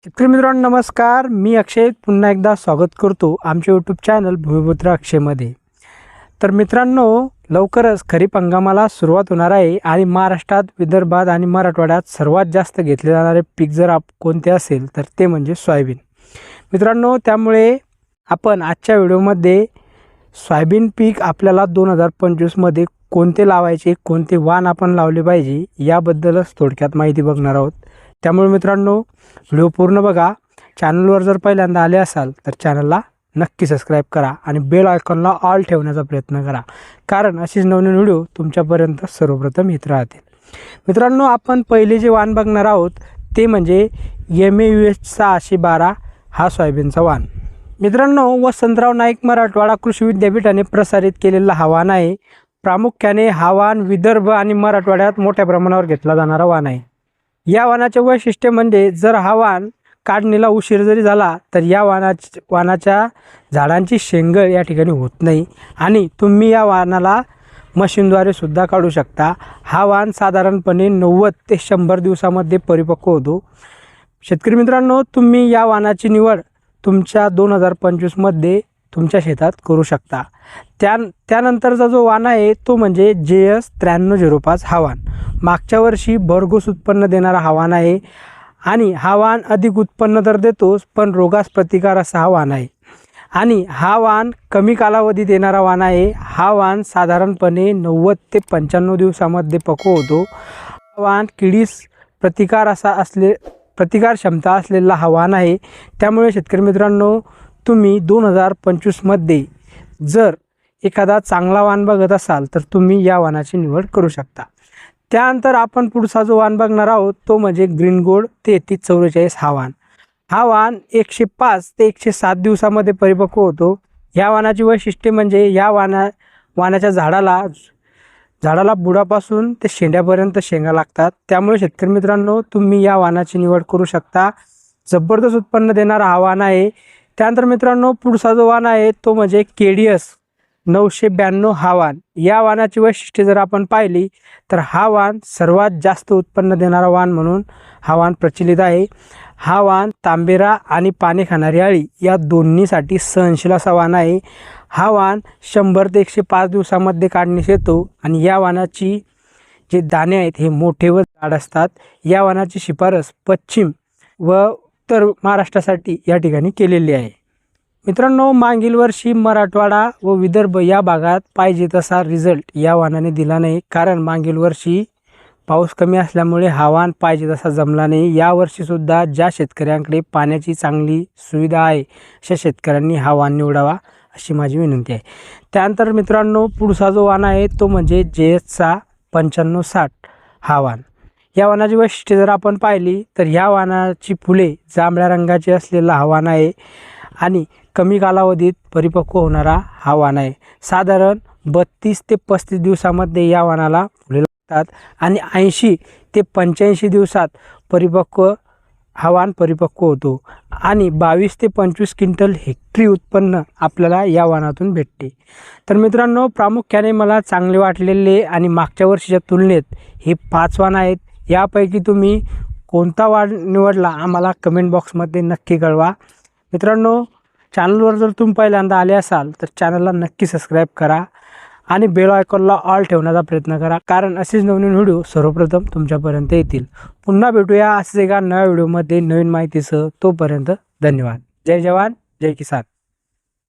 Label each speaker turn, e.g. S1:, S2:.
S1: शेतकरी मित्रांनो नमस्कार, मी अक्षय पुन्हा एकदा स्वागत करतो आमच्या यूट्यूब चॅनल भूमिपुत्र अक्षयमध्ये। तर मित्रांनो लवकरच खरीप हंगामाला सुरुवात होणार आहे आणि महाराष्ट्रात, विदर्भात आणि मराठवाड्यात सर्वात जास्त घेतले जाणारे पीक जर कोणते असेल तर ते म्हणजे सोयाबीन। मित्रांनो त्यामुळे आपण आजच्या व्हिडिओमध्ये सोयाबीन पीक आपल्याला 2025 मध्ये कोणते लावायचे, कोणते वाण आपण लावले पाहिजे याबद्दलच थोडक्यात माहिती बघणार आहोत। त्यामुळे मित्रांनो व्हिडिओ पूर्ण बघा। चॅनलवर जर पहिल्यांदा आले असाल तर चॅनलला नक्की सबस्क्राईब करा आणि बेल आयकॉनला ऑल ठेवण्याचा प्रयत्न करा, कारण अशीच नवीन व्हिडिओ तुमच्यापर्यंत सर्वप्रथम येत राहतील। मित्रांनो आपण पहिले जे वाण बघणार आहोत ते म्हणजे MAUH 612 हा सोयाबीनचा वाण। मित्रांनो वसंतराव नाईक मराठवाडा कृषी विद्यापीठाने प्रसारित केलेला हा वाण आहे। प्रामुख्याने हा वाण विदर्भ आणि मराठवाड्यात मोठ्या प्रमाणावर घेतला जाणारा वाण आहे। या वाणाचे वैशिष्ट्य म्हणजे जर हा वाण काढणीला उशीर जरी झाला तर या वाणाच्या झाडांची शेंगळ या ठिकाणी होत नाही आणि तुम्ही या वाणाला मशीनद्वारे सुद्धा काढू शकता। हा वाण साधारणपणे 90 ते 100 दिवसामध्ये परिपक्व होतो। शेतकरी मित्रांनो तुम्ही या वाणाची निवड तुमच्या 2025 मध्ये तुमच्या शेतात करू शकता। त्यानंतरचा जो वाण आहे तो म्हणजे JS 9305 हा वाण। मागच्या वर्षी भरघोस उत्पन्न देणारा हा वाण आहे आणि हा वाण अधिक उत्पन्न तर देतोच पण रोगास प्रतिकार असा हा वाण आहे आणि हा वाण कमी कालावधी देणारा वाण आहे। हा वाण साधारणपणे 90 ते 95 दिवसामध्ये पक्व होतो। हा वाण किडीस प्रतिकार क्षमता असलेला हा वाण आहे। त्यामुळे शेतकरी मित्रांनो तुम्ही 2025 मध्ये जर एखादा चांगला वाण बघत असाल तर तुम्ही या वाणाची निवड करू शकता। त्यानंतर आपण पुढचा जो वाण बघणार आहोत तो म्हणजे ग्रीन गोल्ड 3344 हा वाण। हा वाण 105 ते 107 दिवसामध्ये परिपक्व होतो। या वाणाची वैशिष्ट्ये म्हणजे या वाणाच्या झाडाला बुडापासून ते शेंड्यापर्यंत शेंगा लागतात। त्यामुळे शेतकरी मित्रांनो तुम्ही या वाणाची निवड करू शकता। जबरदस्त उत्पन्न देणारा हा वाण आहे। त्यानंतर मित्रांनो पुढचा जो वाण आहे तो म्हणजे KDS 992 हा वाण। या वाणाची वैशिष्ट्ये जर आपण पाहिली तर हा वाण सर्वात जास्त उत्पन्न देणारा वाण म्हणून हा वाण प्रचलित आहे। हा वाण तांबेरा आणि पाने खाणारी अळी या दोन्हीसाठी सहनशील असा वाण आहे। हा वाण 100 ते 105 दिवसामध्ये काढणीस येतो आणि या वाणाची जे दाणे आहेत हे मोठे व जाड असतात। या वाणाची शिफारस पश्चिम व उत्तर महाराष्ट्रासाठी या ठिकाणी केलेली आहे। मित्रांनो मागील वर्षी मराठवाडा व विदर्भ या भागात पाहिजे तसा रिझल्ट या वाणाने दिला नाही, कारण मागील वर्षी पाऊस कमी असल्यामुळे हा वाण पाहिजे तसा जमला नाही। यावर्षी सुद्धा ज्या शेतकऱ्यांकडे पाण्याची चांगली सुविधा आहे अशा शेतकऱ्यांनी हा वाण निवडावा अशी माझी विनंती आहे। त्यानंतर मित्रांनो पुढचा जो वाण आहे तो म्हणजे JS 9560 हा वाण। या वाणाची वैशिष्ट्ये जर आपण पाहिली तर या वाणाची फुले जांभळ्या रंगाची असलेला हा वाण आहे आणि कमी कालावधीत परिपक्व होणारा हा वाण आहे। साधारण 32 ते 35 दिवसामध्ये या वाणाला फुले लागतात आणि 80 ते 85 दिवसात हा वाण परिपक्व होतो आणि 22 ते 25 क्विंटल हेक्टरी उत्पन्न आपल्याला या वाणातून भेटते। तर मित्रांनो प्रामुख्याने मला चांगले वाटलेले आणि मागच्या वर्षीच्या तुलनेत हे 5 वाण आहेत। यापैकी तुम्ही कोणता वाण निवडला आम्हाला कमेंट बॉक्समध्ये नक्की कळवा। मित्रांनो चॅनलवर जर तुम्ही पहिल्यांदा आले असाल तर चॅनलला नक्की सबस्क्राईब करा आणि बेल आयकॉनला ऑल ठेवण्याचा प्रयत्न करा, कारण असेच नवीन व्हिडिओ सर्वप्रथम तुमच्यापर्यंत येतील। पुन्हा भेटूया असेच एका नव्या व्हिडिओमध्ये नवीन माहितीसह। तोपर्यंत धन्यवाद। जय जवान जय किसान।